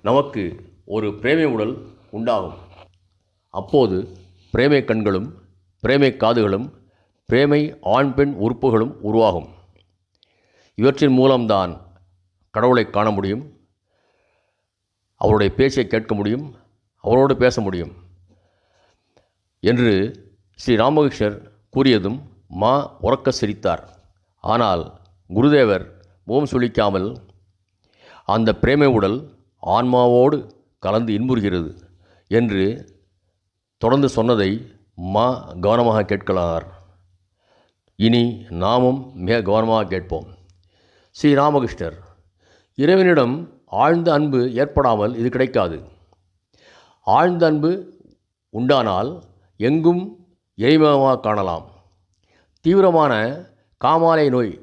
நமக்கு ஒரு பிரேமை உடல் உண்டாகும். அப்போது பிரேமை கண்களும் பிரேமை காதுகளும் பிரேமை ஆண் பெண் உறுப்புகளும் உருவாகும். இவற்றின் மூலம்தான் கடவுளை காண முடியும், அவருடைய பேச்சை கேட்க முடியும், அவரோடு பேச முடியும் என்று ஸ்ரீ ராமகிருஷ்ணர் கூறியதும் உறக்க சிரித்தார். ஆனால் குருதேவர் முகம் சுளிக்காமல், அந்த பிரேமை உடல் ஆன்மாவோடு கலந்து இன்புறுகிறது என்று தொடர்ந்து சொன்னதை கவனமாக கேட்கலார். இனி நாமும் மிக கவனமாக கேட்போம். ஸ்ரீ ராமகிருஷ்ணர், இறைவனிடம் ஆழ்ந்த அன்பு ஏற்படாமல் இது கிடைக்காது. ஆழ்ந்த அன்பு உண்டானால் எங்கும் இறைமுகமாக காணலாம். தீவிரமான காமாலை நோய்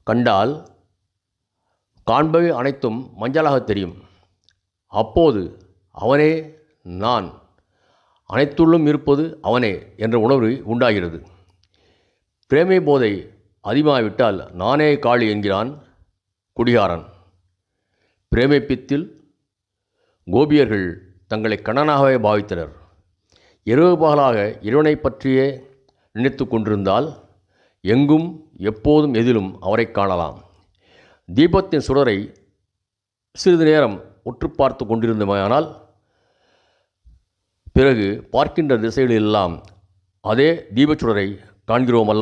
கண்டால் காண்பவை அனைத்தும் மஞ்சளாக தெரியும். அப்போது அவனே நான், அனைத்துள்ளும் இருப்பது அவனே என்ற உணர்வு உண்டாகிறது. பிரேமை போதை அதிகமாகிவிட்டால் நானே காளி என்கிறான் குடிகாரன். பிரேமை பித்தில் கோபியர்கள் தங்களை கண்ணனாகவே பாவித்தனர். இரவு பகலாக இறைவனை பற்றியே நினைத்து கொண்டிருந்தால் எங்கும் எப்போதும் எதிலும் அவரை காணலாம். தீபத்தின் சுடரை சிறிது நேரம் உற்று பார்த்து கொண்டிருந்தமையானால் பிறகு பார்க்கின்ற திசைகளெல்லாம் அதே தீபச்சுடரை காண்கிறோமல்ல.